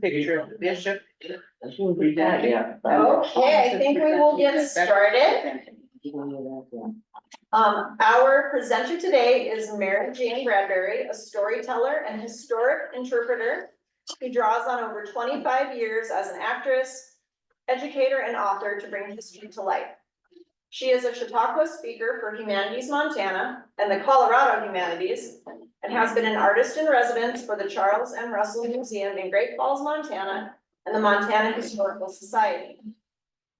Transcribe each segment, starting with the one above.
Picture of the bishop. Yeah. Okay, I think we will get started. Our presenter today is Mary Jane Bradbury, a storyteller and historic interpreter who draws on over 25 years as an actress, educator, and author to bring history to life. She is a Chautauqua speaker for Humanities Montana and the Colorado Humanities, and has been an artist in residence for the Charles M. Russell Museum in Great Falls, Montana, and the Montana Historical Society.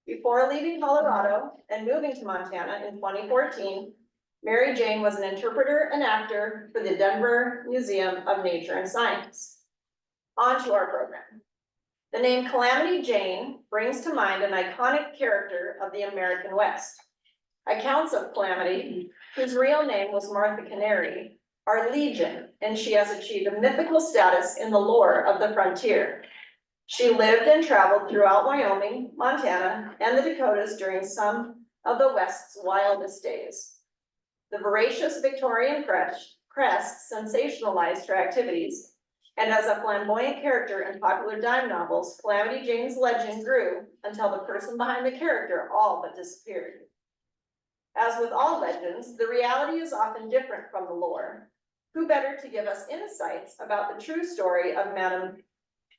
Before leaving Colorado and moving to Montana in 2014, Mary Jane was an interpreter and actor for the Denver Museum of Nature and Science. On to our program. The name Calamity Jane brings to mind an iconic character of the American West. Accounts of Calamity, whose real name was Martha Canary, are legion, and she has achieved a mythical status in the lore of the frontier. She lived and traveled throughout Wyoming, Montana, and the Dakotas during some of the West's wildest days. The voracious Victorian press sensationalized her activities, and as a flamboyant character in popular dime novels, Calamity Jane's legend grew until the person behind the character all but disappeared. As with all legends, the reality is often different from the lore. Who better to give us insights about the true story of Madame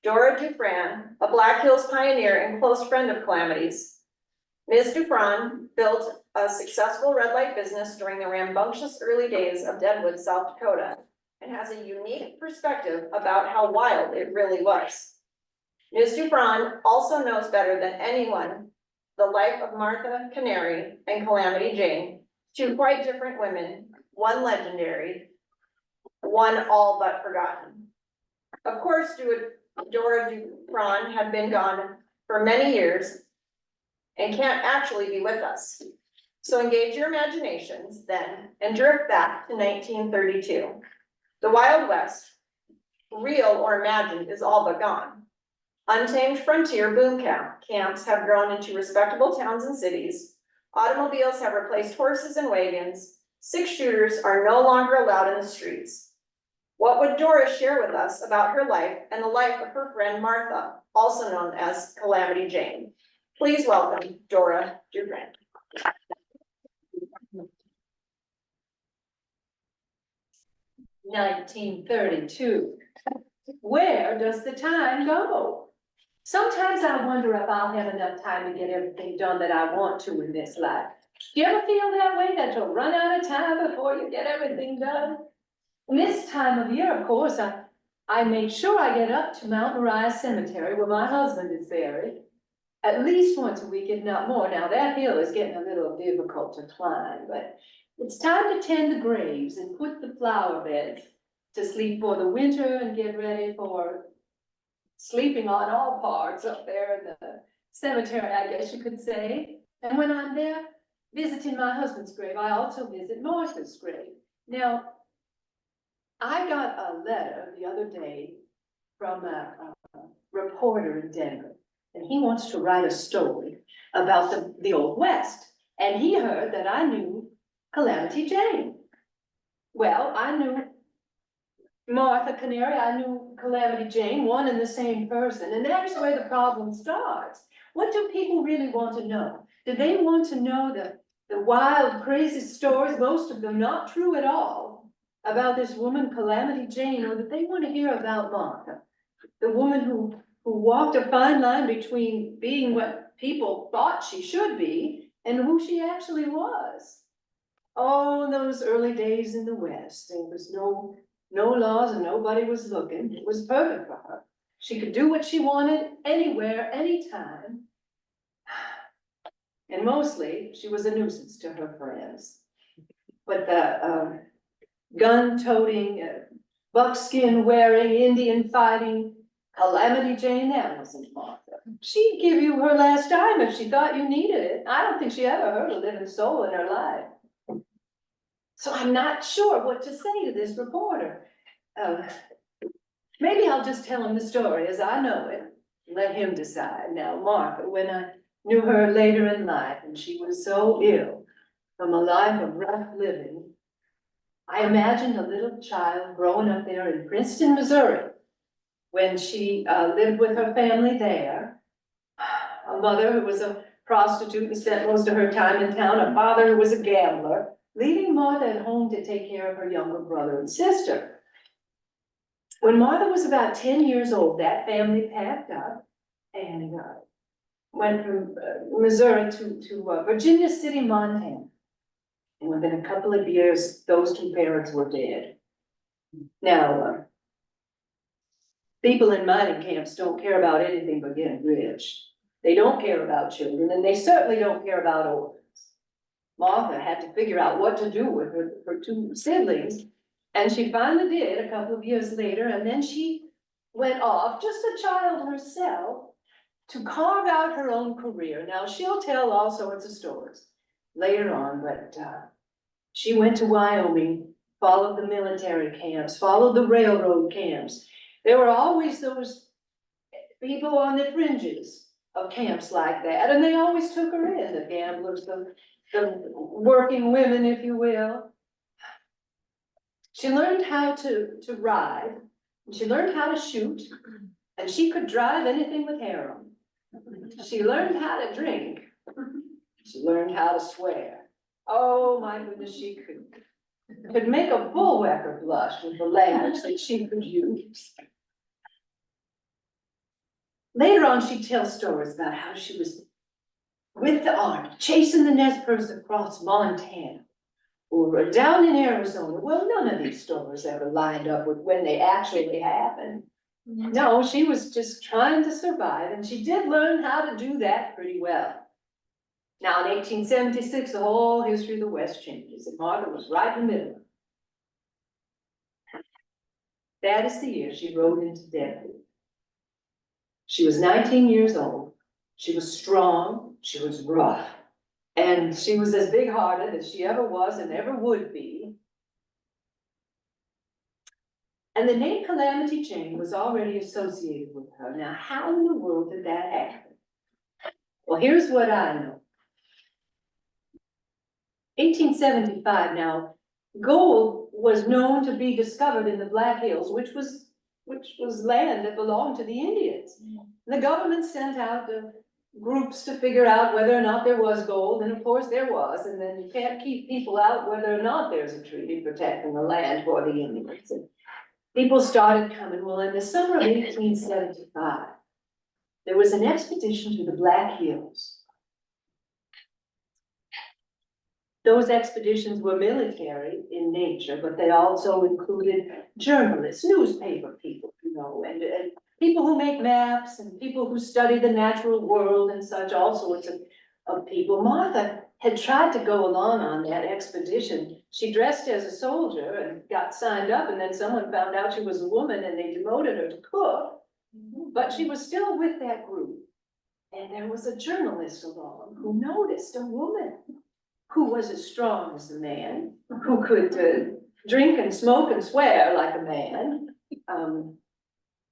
Dora DuFran, a Black Hills pioneer and close friend of Calamity's. Ms. DuFran built a successful red light business during the rambunctious early days of Deadwood, South Dakota, and has a unique perspective about how wild it really was. Ms. DuFran also knows better than anyone the life of Martha Canary and Calamity Jane, two quite different women, one legendary, one all but forgotten. Of course, Dora DuFran had been gone for many years and can't actually be with us. So engage your imaginations then and drift back to 1932. The Wild West, real or imagined, is all but gone. Untamed frontier boom camps have grown into respectable towns and cities. Automobiles have replaced horses and wagons. Six-shooters are no longer allowed in the streets. What would Dora share with us about her life and the life of her friend Martha, also known as Calamity Jane? Please welcome Dora DuFran. 1932. Where does the time go? Sometimes I wonder if I'll have enough time to get everything done that I want to in this life. Do you ever feel that way, that you'll run out of time before you get everything done? And this time of year, of course, I make sure I get up to Mount Moriah Cemetery where my husband is buried at least once a week, if not more. Now that hill is getting a little difficult to climb, but it's time to tend the graves and put the flower beds to sleep for the winter and get ready for sleeping on all parts up there in the cemetery, I guess you could say. And when I'm there visiting my husband's grave, I also visit Martha's grave. Now, I got a letter the other day from a reporter in Denver, and he wants to write a story about the Old West. And he heard that I knew Calamity Jane. Well, I knew Martha Canary, I knew Calamity Jane, one and the same person. And that's where the problem starts. What do people really want to know? Do they want to know the wild, crazy stories, most of them not true at all, about this woman, Calamity Jane, or do they want to hear about Martha, the woman who walked a fine line between being what people thought she should be and who she actually was? Oh, those early days in the West, there was no laws and nobody was looking. It was perfect for her. She could do what she wanted, anywhere, anytime. And mostly, she was a nuisance to her friends. But the gun-toting, buckskin-wearing, Indian-fighting Calamity Jane, that wasn't Martha. She'd give you her last dime if she thought you needed it. I don't think she ever hurt a living soul in her life. So I'm not sure what to say to this reporter. Maybe I'll just tell him the story as I know it. Let him decide. Now, Martha, when I knew her later in life and she was so ill from a life of rough living, I imagined a little child growing up there in Princeton, Missouri, when she lived with her family there. A mother who was a prostitute and spent most of her time in town, a father who was a gambler, leaving Martha at home to take care of her younger brother and sister. When Martha was about 10 years old, that family packed up and went from Missouri to Virginia City, Montana. And within a couple of years, those two parents were dead. Now, people in mining camps don't care about anything but getting rich. They don't care about children, and they certainly don't care about orphans. Martha had to figure out what to do with her two siblings, and she finally did a couple of years later, and then she went off, just a child herself, to carve out her own career. Now, she'll tell all sorts of stories later on, but she went to Wyoming, followed the military camps, followed the railroad camps. There were always those people on the fringes of camps like that, and they always took her in, the gamblers, the working women, if you will. She learned how to ride, and she learned how to shoot, and she could drive anything with hair on. She learned how to drink. She learned how to swear. Oh, my goodness, she could make a bullwhacker blush with the language that she could use. Later on, she tells stories about how she was with the army, chasing the Nez Perce across Montana, or down in Arizona. Well, none of these stories ever lined up with when they actually happened. No, she was just trying to survive, and she did learn how to do that pretty well. Now, in 1876, the whole history of the West changes, and Martha was right in the middle. That is the year she rode into Deadwood. She was 19 years old. She was strong, she was rough, and she was as big-hearted as she ever was and ever would be. And the name Calamity Jane was already associated with her. Now, how in the world did that happen? Well, here's what I know. 1875, now, gold was known to be discovered in the Black Hills, which was land that belonged to the Indians. The government sent out groups to figure out whether or not there was gold, and of course there was, and then you can't keep people out whether or not there's a treaty protecting the land for the Indians. And people started coming. Well, in the summer of 1875, there was an expedition to the Black Hills. Those expeditions were military in nature, but they also included journalists, newspaper people, you know, and people who make maps and people who study the natural world and such, all sorts of people. Martha had tried to go along on that expedition. She dressed as a soldier and got signed up, and then someone found out she was a woman and they demoted her to cook, but she was still with that group. And there was a journalist along who noticed a woman who was as strong as a man, who could drink and smoke and swear like a man.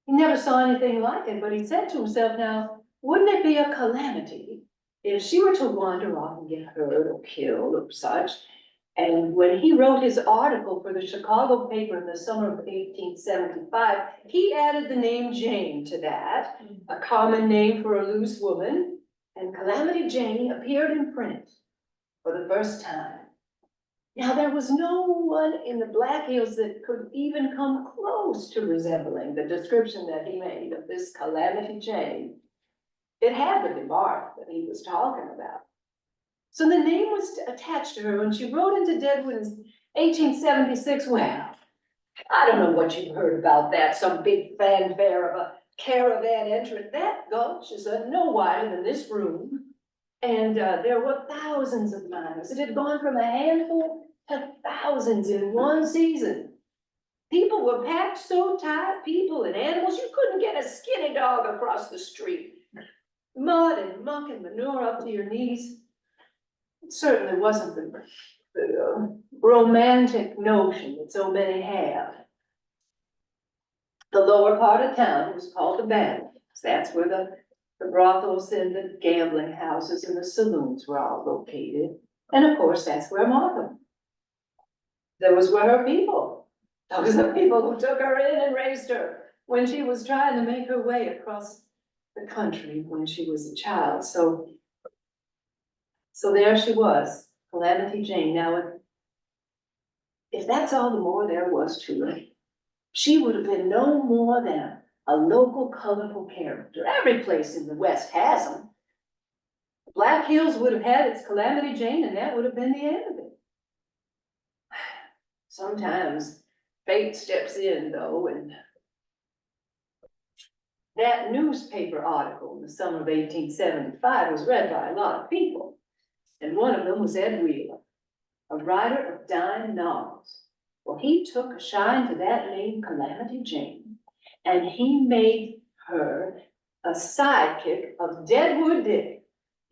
He never saw anything like it, but he said to himself, now, wouldn't it be a calamity if she were to wander off and get hurt or killed or such? And when he wrote his article for the Chicago paper in the summer of 1875, he added the name Jane to that, a common name for a loose woman, and Calamity Jane appeared in print for the first time. Now, there was no one in the Black Hills that could even come close to resembling the description that he made of this Calamity Jane. It had to be Martha that he was talking about. So the name was attached to her when she rode into Deadwood in 1876. Well, I don't know what you've heard about that, some big fanfare of a caravan entrant. That gulch is no wider than this room. And there were thousands of miners. It had gone from a handful to thousands in one season. People were packed so tight, people and animals, you couldn't get a skinny dog across the street. Mud and muck and manure up to your knees. It certainly wasn't the romantic notion that so many have. The lower part of town was called the Bad. That's where the brothels and the gambling houses and the saloons were all located. And of course, that's where Martha. Those were her people. Those are the people who took her in and raised her. when she was trying to make her way across the country when she was a child. So there she was, Calamity Jane. Now, if that's all the more there was to her, she would have been no more than a local colorful character. Every place in the West has them. Black Hills would have had its Calamity Jane, and that would have been the end of it. Sometimes fate steps in, though, and that newspaper article in the summer of 1875 was read by a lot of people, and one of them was Ed Wheeler, a writer of dime novels. Well, he took a shine to that name, Calamity Jane, and he made her a sidekick of Deadwood Dick.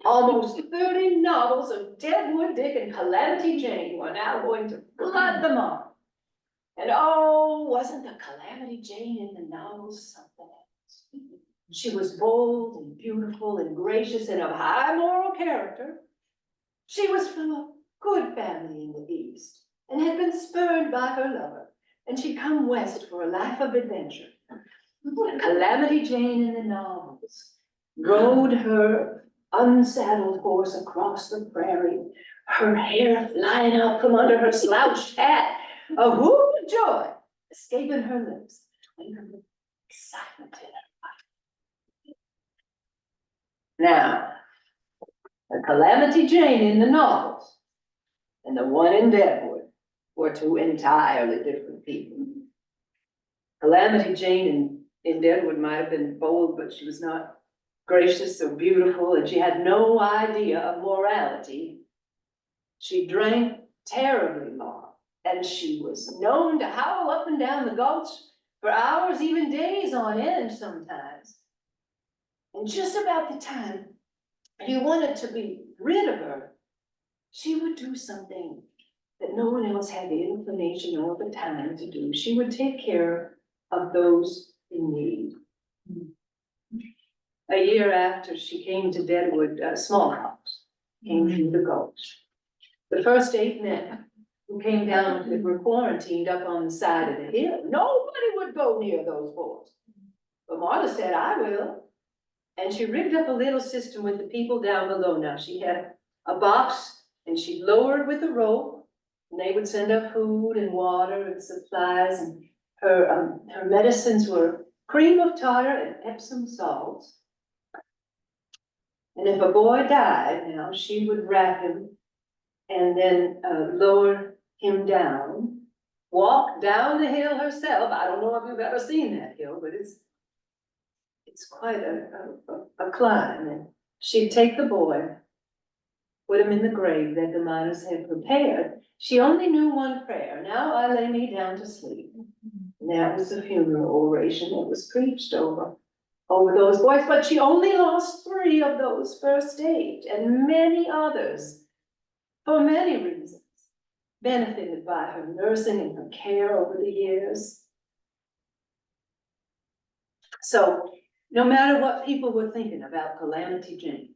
Almost 30 novels of Deadwood Dick and Calamity Jane were now going to flood them all. And oh, wasn't the Calamity Jane in the novels something else? She was bold and beautiful and gracious and of high moral character. She was from a good family in the East and had been spurned by her lover, and she'd come west for a life of adventure. Calamity Jane in the novels rode her unsaddled horse across the prairie, her hair flying out from under her slouched hat, a whoop of joy escaping her lips, a twinkle of excitement in her eye. Now, the Calamity Jane in the novels and the one in Deadwood were two entirely different people. Calamity Jane in Deadwood might have been bold, but she was not gracious or beautiful, and she had no idea of morality. She drank terribly long, and she was known to howl up and down the gulch for hours, even days on end sometimes. And just about the time you wanted to be rid of her, she would do something that no one else had the inclination or the time to do. She would take care of those in need. A year after she came to Deadwood, smallpox came through the gulch. The first 8 men who came down with it were quarantined up on the side of the hill. Nobody would go near those boys. But Martha said, I will. And she rigged up a little system with the people down below. Now, she had a box, and she lowered with a rope, and they would send her food and water and supplies, and her medicines were cream of tartar and Epsom salts. And if a boy died, now, she would wrap him and then lower him down, walk down the hill herself. I don't know if you've ever seen that hill, but it's quite a climb. And she'd take the boy, put him in the grave that the miners had prepared. She only knew one prayer: now I lay me down to sleep. And that was the funeral oration that was preached over those boys. But she only lost 3 of those first 8, and many others, for many reasons, benefited by her nursing and her care over the years. So, no matter what people were thinking about Calamity Jane,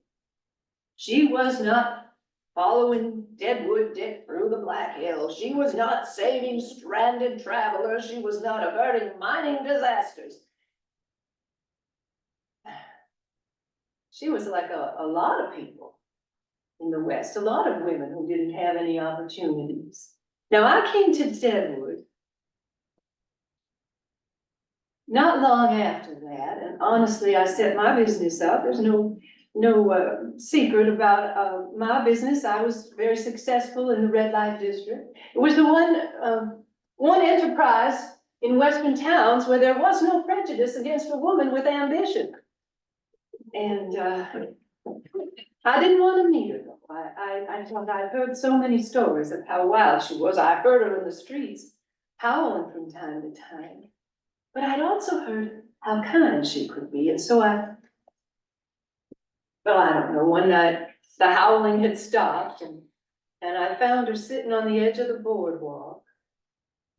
she was not following Deadwood Dick through the Black Hills. She was not saving stranded travelers. She was not averting mining disasters. She was like a lot of people in the West, a lot of women who didn't have any opportunities. Now, I came to Deadwood not long after that, and honestly, I set my business up. There's no secret about my business. I was very successful in the red light district. It was the one enterprise in Western towns where there was no prejudice against a woman with ambition. And I didn't want to meet her, though. I thought I'd heard so many stories of how wild she was. I heard her in the streets howling from time to time. But I'd also heard how kind she could be. And so I don't know, one night the howling had stopped, and I found her sitting on the edge of the boardwalk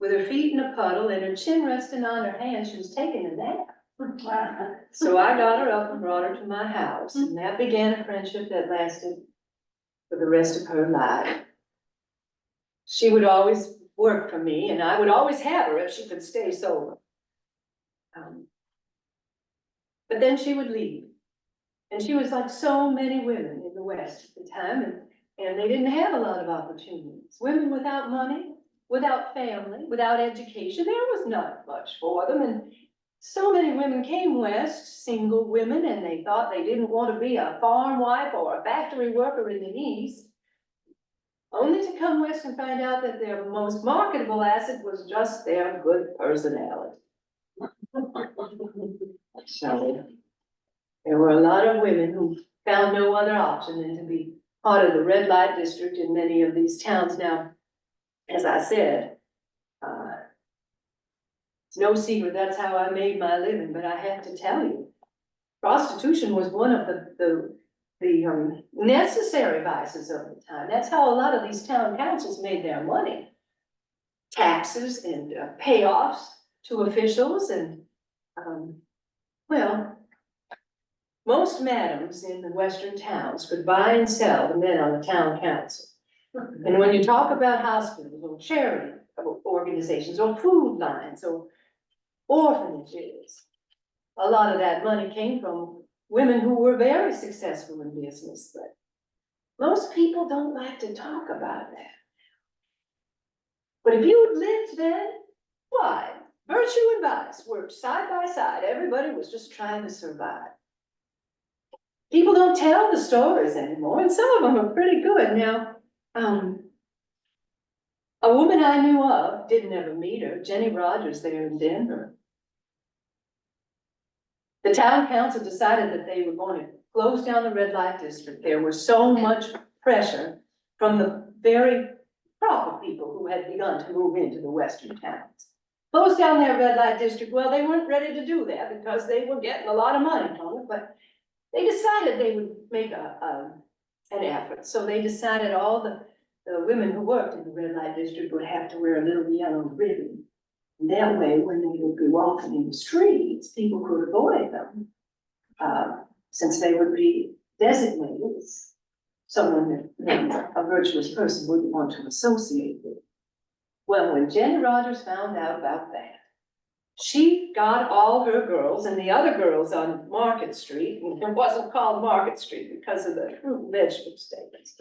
with her feet in a puddle and her chin resting on her hand. She was taking a nap. So I got her up and brought her to my house, and that began a friendship that lasted for the rest of her life. She would always work for me, and I would always have her if she could stay sober. But then she would leave. And she was like so many women in the West at the time, and they didn't have a lot of opportunities. Women without money, without family, without education, there was not much for them. And so many women came west, single women, and they thought they didn't want to be a farm wife or a factory worker in the East. Only to come west and find out that their most marketable asset was just their good personality. So there were a lot of women who found no other option than to be part of the red light district in many of these towns. Now, as I said, it's no secret that's how I made my living, but I have to tell you, prostitution was one of the necessary vices of the time. That's how a lot of these town councils made their money. Taxes and payoffs to officials and, well, most madams in the western towns could buy and sell the men on the town council. And when you talk about hospitals or charity organizations or food lines or orphanages, a lot of that money came from women who were very successful in business, but most people don't like to talk about that. But if you had lived then, why? Virtue and vice worked side by side. Everybody was just trying to survive. People don't tell the stories anymore, and some of them are pretty good. Now, a woman I knew of, didn't ever meet her, Jenny Rogers there in Denver. The town council decided that they were going to close down the red light district. There was so much pressure from the very proper people who had begun to move into the western towns. Close down their red light district. Well, they weren't ready to do that because they were getting a lot of money from it, but they decided they would make an effort. So they decided all the women who worked in the red light district would have to wear a little yellow ribbon. And that way, when they would be walking in the streets, people could avoid them, since they would be designated as someone that a virtuous person wouldn't want to associate with. Well, when Jenny Rogers found out about that, she got all her girls and the other girls on Market Street, and it wasn't called Market Street because of the fruit and vegetable statements.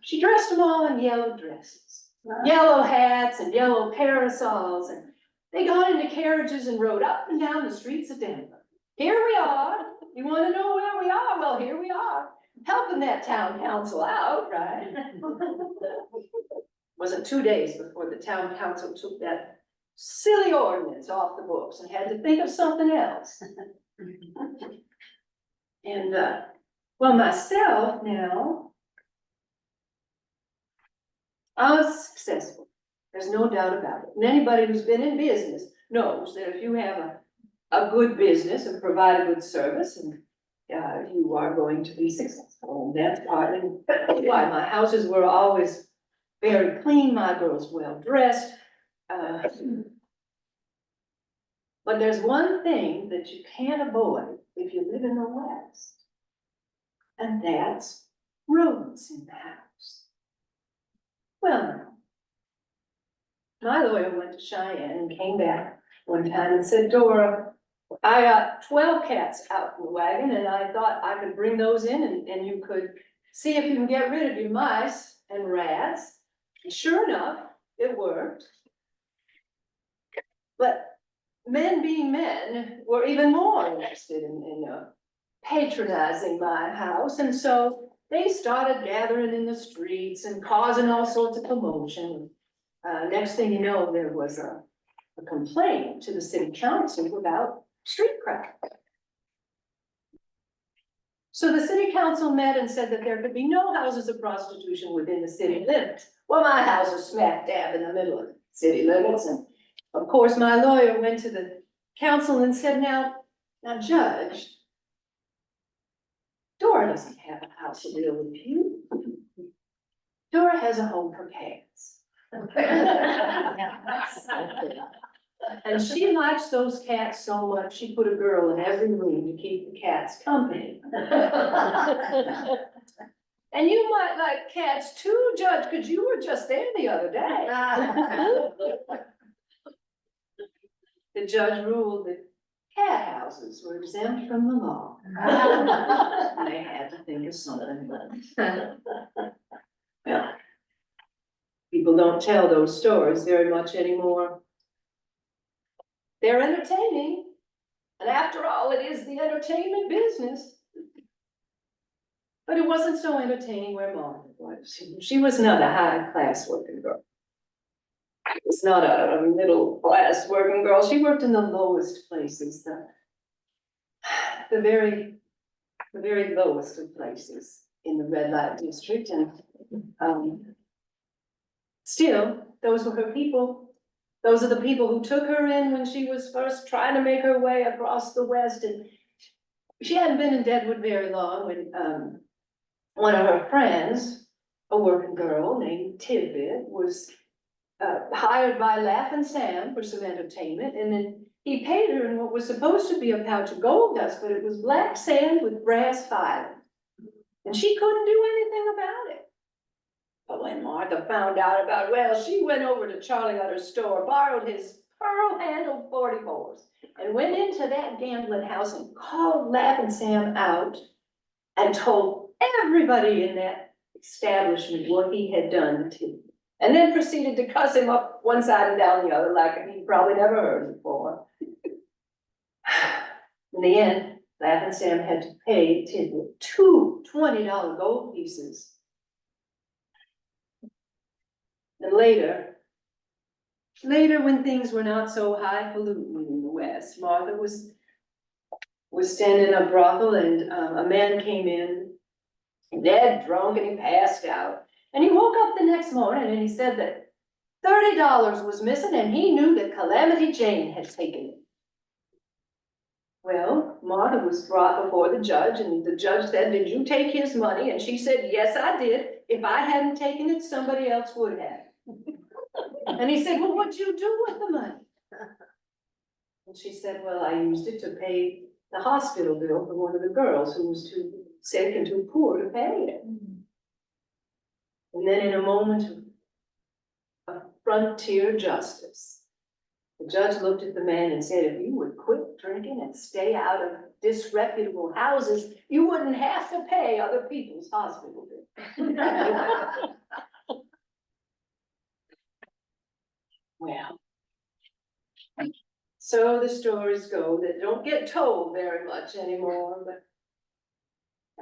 She dressed them all in yellow dresses, yellow hats and yellow parasols, and they got into carriages and rode up and down the streets of Denver. Here we are. You want to know where we are? Well, here we are, helping that town council out, right? Wasn't 2 days before the town council took that silly ordinance off the books and had to think of something else. And, well, myself now, I was successful. There's no doubt about it. And anybody who's been in business knows that if you have a good business and provide a good service, and you are going to be successful. And that's partly why my houses were always very clean, my girls well dressed. But there's one thing that you can't avoid if you live in the West, and that's rodents in the house. Well, my lawyer went to Cheyenne and came back one time and said, Dora, I got 12 cats out in the wagon, and I thought I could bring those in and you could see if you can get rid of your mice and rats. And sure enough, it worked. But men being men were even more interested in patronizing my house. And so they started gathering in the streets and causing all sorts of commotion. Next thing you know, there was a complaint to the city council about street crime. So the city council met and said that there could be no houses of prostitution within the city limits. Well, my house is smack dab in the middle of the city limits, and of course, my lawyer went to the council and said, now, Judge, Dora doesn't have a house of ill repute. Dora has a home for cats. And she likes those cats so much, she put a girl in every room to keep the cats company. And you might like cats too, Judge, because you were just there the other day. The judge ruled that cat houses were exempt from the law. They had to think of something. Well, people don't tell those stories very much anymore. They're entertaining, and after all, it is the entertainment business. But it wasn't so entertaining where Martha was. She was not a high-class working girl. She was not a middle-class working girl. She worked in the lowest places, the very lowest of places in the red light district, and still, those were her people. Those are the people who took her in when she was first trying to make her way across the West, and she hadn't been in Deadwood very long when one of her friends, a working girl named Tidbit, was hired by Laugh-In Sam for some entertainment, and then he paid her in what was supposed to be a pouch of gold dust, but it was black sand with brass filing. And she couldn't do anything about it. But when Martha found out about it, well, she went over to Charlie Utter's store, borrowed his pearl-handled 44s, and went into that gambling house and called Laugh-In Sam out and told everybody in that establishment what he had done to him. And then proceeded to cuss him up one side and down the other like he'd probably never heard before. In the end, Laugh-In Sam had to pay Tidbit two $20 gold pieces. And later when things were not so highfalutin in the West, Martha was standing in a brothel, and a man came in, dead drunk, and he passed out. And he woke up the next morning and he said that $30 was missing, and he knew that Calamity Jane had taken it. Well, Martha was brought before the judge, and the judge said, "Did you take his money?" And she said, "Yes, I did. If I hadn't taken it, somebody else would have." And he said, "Well, what'd you do with the money?" And she said, "Well, I used it to pay the hospital bill for one of the girls who was too sick and too poor to pay it." And then in a moment of frontier justice, the judge looked at the man and said, "If you would quit drinking and stay out of disreputable houses, you wouldn't have to pay other people's hospital bills." Well, so the stories go that don't get told very much anymore, but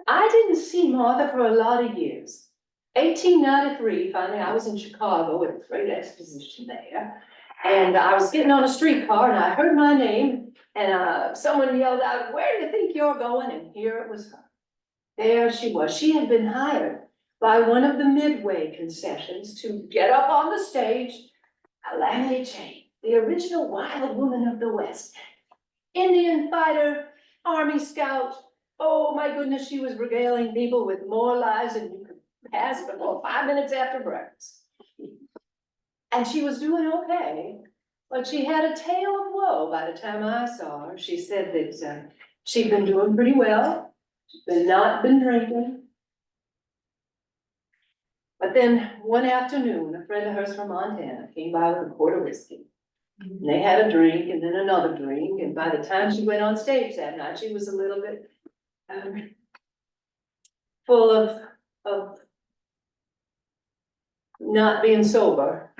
I didn't see Martha for a lot of years. 1893, finally, I was in Chicago at a freight exposition there, and I was getting on a streetcar, and I heard my name, and someone yelled out, "Where do you think you're going?" And here it was her. There she was. She had been hired by one of the Midway concessions to get up on the stage, Calamity Jane, the original wild woman of the West, Indian fighter, Army scout. Oh my goodness, she was regaling people with more lies than you could pass before 5 minutes after breakfast. And she was doing okay, but she had a tale of woe by the time I saw her. She said that she'd been doing pretty well, she'd not been drinking. But then one afternoon, a friend of hers from Montana came by with a quart of whiskey. And they had a drink and then another drink, and by the time she went on stage that night, she was a little bit full of not being sober.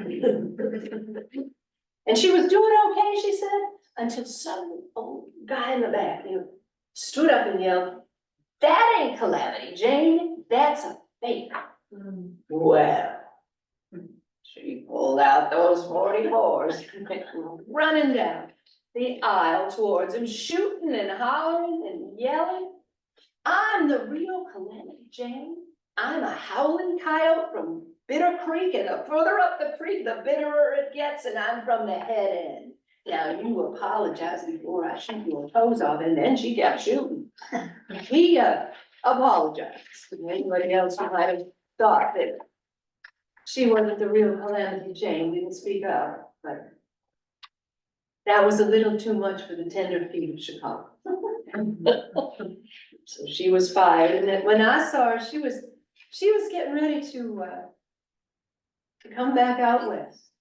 And she was doing okay, she said, until some old guy in the back, stood up and yelled, "That ain't Calamity Jane, that's a fake." Well, she pulled out those 44s, running down the aisle towards him, shooting and hollering and yelling, "I'm the real Calamity Jane. I'm a howling coyote from Bitter Creek, and the further up the creek, the bitterer it gets, and I'm from the head end. Now you apologize before I shoot your toes off," and then she kept shooting. He apologized. Anybody else who might have thought that she wasn't the real Calamity Jane didn't speak up, but that was a little too much for the tender feet of Chicago. So she was fired, and then when I saw her, she was getting ready to come back out west.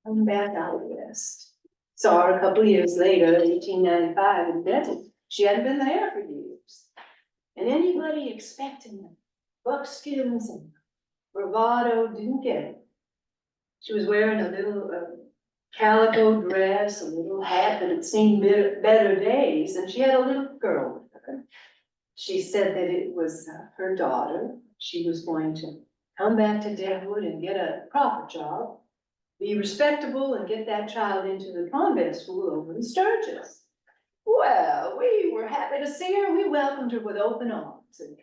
Come back out west. Saw her a couple of years later, 1895, in Deadwood. She hadn't been there for years. And anybody expecting buckskins and bravado didn't get it. She was wearing a little calico dress, a little hat that had seen better days, and she had a little girl with her. She said that it was her daughter. She was going to come back to Deadwood and get a proper job, be respectable, and get that child into the convent school over in Sturgis. Well, we were happy to see her. We welcomed her with open arms. And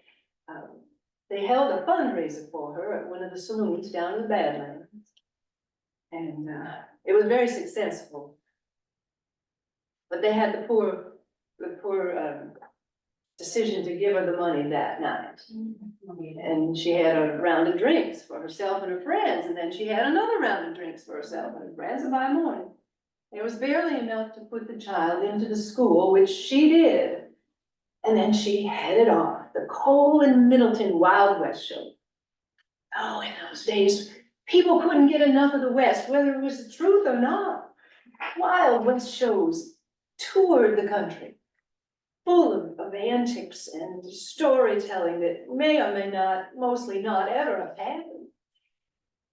they held a fundraiser for her at one of the saloons down in the Badlands. And it was very successful. But they had the poor decision to give her the money that night. And she had a round of drinks for herself and her friends, and then she had another round of drinks for herself and her friends, and by morning, there was barely enough to put the child into the school, which she did. And then she headed off, the Cole and Middleton Wild West show. Oh, in those days, people couldn't get enough of the West, whether it was the truth or not. Wild West shows toured the country, full of antics and storytelling that may or may not, mostly not ever have happened.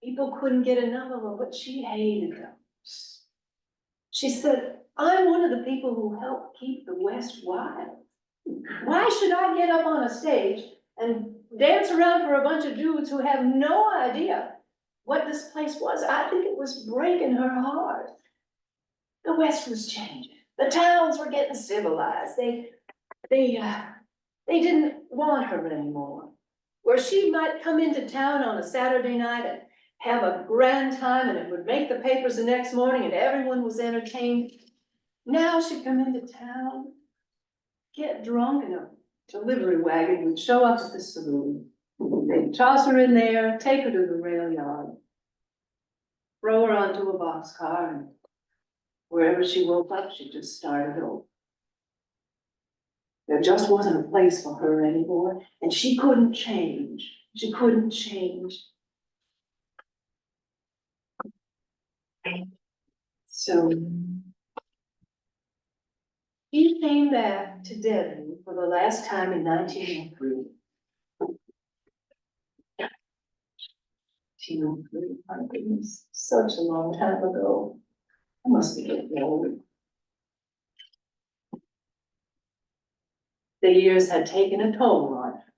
People couldn't get enough of her, but she hated those. She said, I'm one of the people who helped keep the West wild. Why should I get up on a stage and dance around for a bunch of dudes who have no idea what this place was? I think it was breaking her heart. The West was changing. The towns were getting civilized. They didn't want her anymore. Where she might come into town on a Saturday night and have a grand time, and it would make the papers the next morning and everyone was entertained. Now she'd come into town, get drunk, and a delivery wagon would show up at the saloon. They'd toss her in there, take her to the rail yard, throw her onto a boxcar, and wherever she woke up, she just started over. There just wasn't a place for her anymore, and she couldn't change. She couldn't change. So he came back to Deadwood for the last time in 1903. 1903, my goodness, such a long time ago. I must be getting old. The years had taken a toll on her.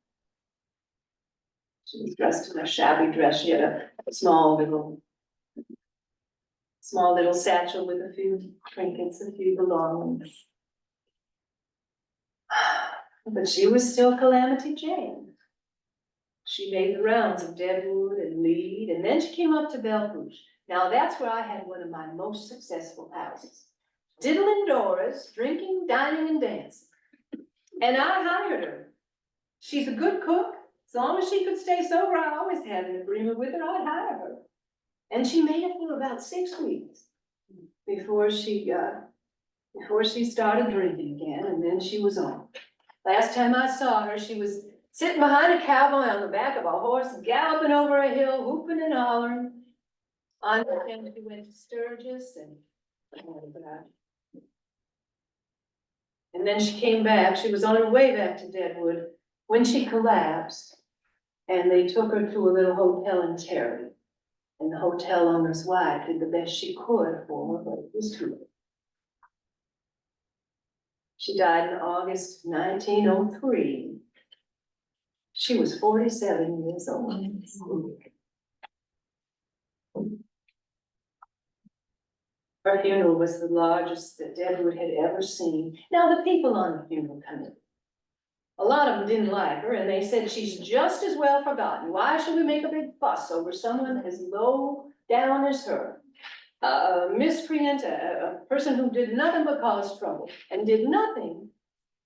She was dressed in a shabby dress. She had a small little satchel with a few trinkets, a few belongings. But she was still Calamity Jane. She made the rounds of Deadwood and Lead, and then she came up to Belpouche. Now that's where I had one of my most successful houses. Diddling Doras, drinking, dining, and dancing. And I hired her. She's a good cook. As long as she could stay sober, I always had an agreement with her, I'd hire her. And she made it for about 6 weeks before she started drinking again, and then she was on. Last time I saw her, she was sitting behind a cowboy on the back of a horse, galloping over a hill, whooping and hollering. On the end, she went to Sturgis and then she came back. She was on her way back to Deadwood when she collapsed, and they took her to a little hotel in Terry. And the hotel owner's wife did the best she could for her, but it was too late. She died in August 1903. She was 47 years old. Her funeral was the largest that Deadwood had ever seen. Now, the people on the funeral committee, a lot of them didn't like her, and they said she's just as well forgotten. Why should we make a big fuss over someone as low down as her? A miscreant, a person who did nothing but cause trouble and did nothing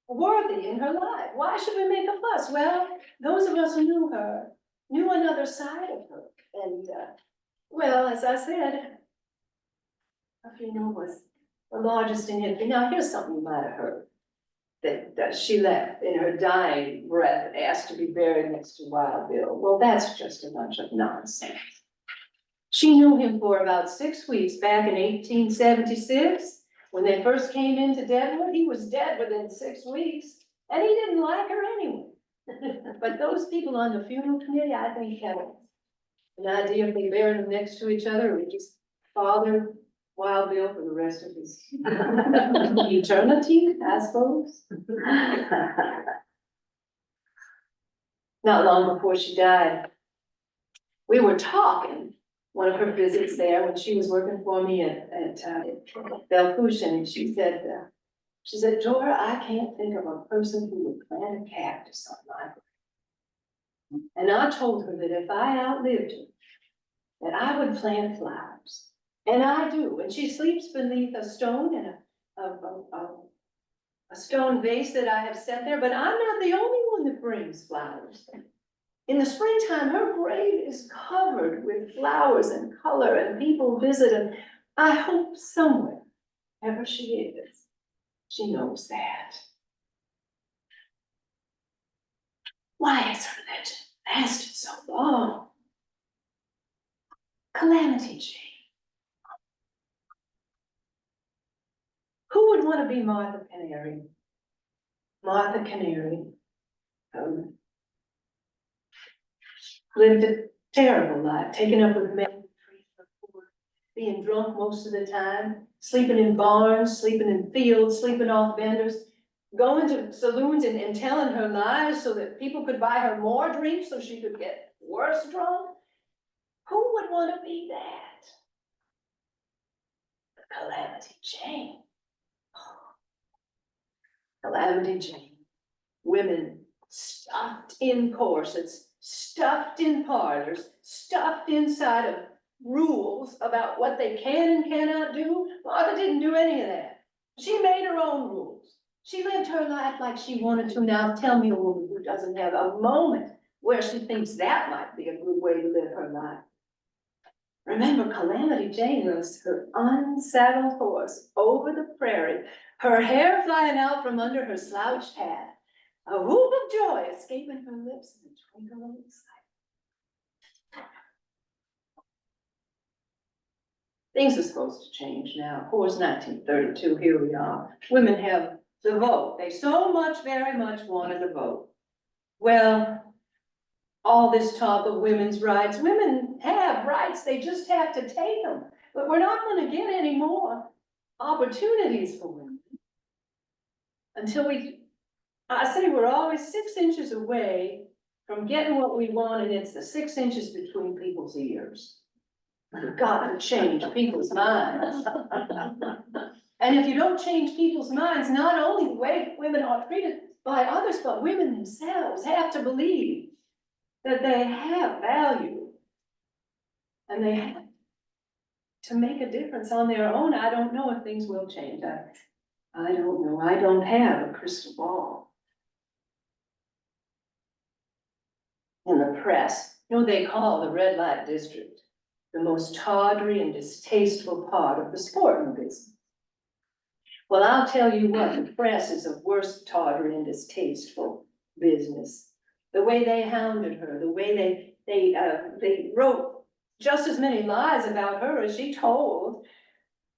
worthy in her life. Why should we make a fuss? Well, those of us who knew her knew another side of her. And, well, as I said, her funeral was the largest in history. Now, here's something you might have heard. That she left in her dying breath, asked to be buried next to Wild Bill. Well, that's just a bunch of nonsense. She knew him for about 6 weeks back in 1876, When they first came into Deadwood, he was dead within 6 weeks, and he didn't like her anyway. But those people on the funeral committee, I think, had an idea if they buried them next to each other, it would just father Wild Bill for the rest of his eternity, I suppose. Not long before she died, we were talking, one of her visits there, when she was working for me at Belcushion, and she said, Dora, I can't think of a person who would plant a cactus on my grave. And I told her that if I outlived her, that I would plant flowers. And I do, and she sleeps beneath a stone and a stone vase that I have set there, but I'm not the only one that brings flowers. In the springtime, her grave is covered with flowers and color, and people visit, and I hope somewhere, wherever she is, she knows that. Why has her legend lasted so long? Calamity Jane. Who would want to be Martha Canary? Martha Canary lived a terrible life, taken up with men, being drunk most of the time, sleeping in barns, sleeping in fields, sleeping off vendors, going to saloons and telling her lies so that people could buy her more drinks so she could get worse drunk. Who would want to be that? Calamity Jane. Calamity Jane. Women stuffed in corsets, stuffed in parlors, stuffed inside of rules about what they can and cannot do. Martha didn't do any of that. She made her own rules. She lived her life like she wanted to. Now tell me a woman who doesn't have a moment where she thinks that might be a good way to live her life. Remember, Calamity Jane rose her unsaddled horse over the prairie, her hair flying out from under her slouched hat, a whoop of joy escaping her lips in a twinkle of excitement. Things are supposed to change now. Of course, 1932, here we are. Women have the vote. They very much wanted the vote. Well, all this talk of women's rights, women have rights, they just have to take them. But we're not going to get any more opportunities for women until I say we're always 6 inches away from getting what we want, and it's the 6 inches between people's ears. We've got to change people's minds. And if you don't change people's minds, not only the way women are treated by others, but women themselves have to believe that they have value and they have to make a difference on their own. I don't know if things will change. I don't know. I don't have a crystal ball. In the press, they call the red light district the most tawdry and distasteful part of the sporting business. Well, I'll tell you what, the press is a worse tawdry and distasteful business. The way they hounded her, the way they wrote just as many lies about her as she told.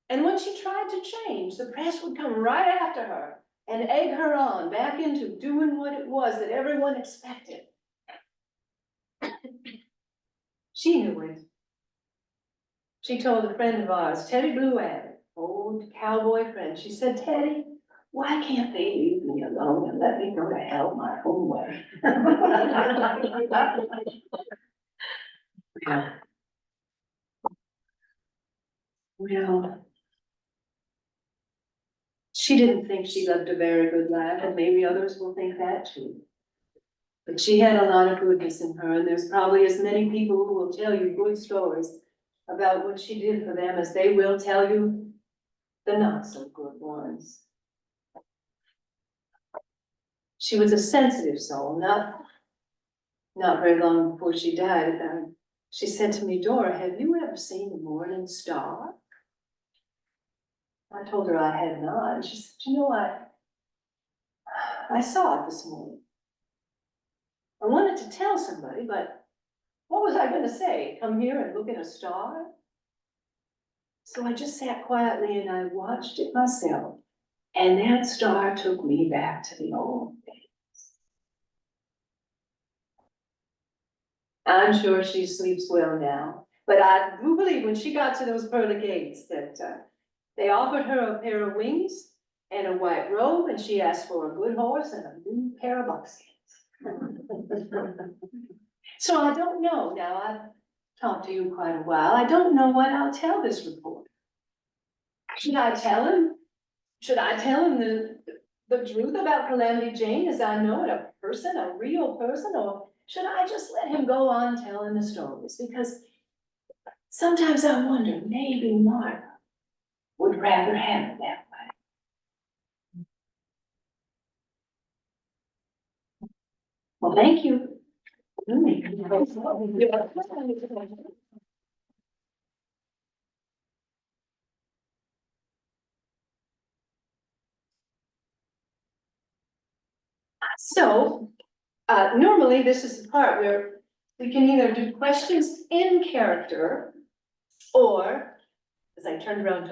And when she tried to change, the press would come right after her and egg her on back into doing what it was that everyone expected. She knew it. She told a friend of ours, Teddy Blue Abbott, old cowboy friend, she said, Teddy, why can't they leave me alone and let me go to hell my own way? Well, she didn't think she lived a very good life, and maybe others will think that too. But she had a lot of goodness in her, and there's probably as many people who will tell you good stories about what she did for them as they will tell you the not so good ones. She was a sensitive soul, not very long before she died. She said to me, Dora, have you ever seen the morning star? I told her I had not. And she said, I saw it this morning. I wanted to tell somebody, but what was I going to say? Come here and look at a star? So I just sat quietly and I watched it myself. And that star took me back to the old days. I'm sure she sleeps well now, but I do believe when she got to those pearly gates that they offered her a pair of wings and a white robe, and she asked for a good horse and a new pair of buckskins. So I don't know, now I've talked to you quite a while, I don't know what I'll tell this reporter. Should I tell him? Should I tell him the truth about Calamity Jane as I know it, a person, a real person, or should I just let him go on telling the stories? Because sometimes I wonder, maybe Martha would rather have it that way. Well, thank you. So, normally this is the part where we can either do questions in character or, as I turned around to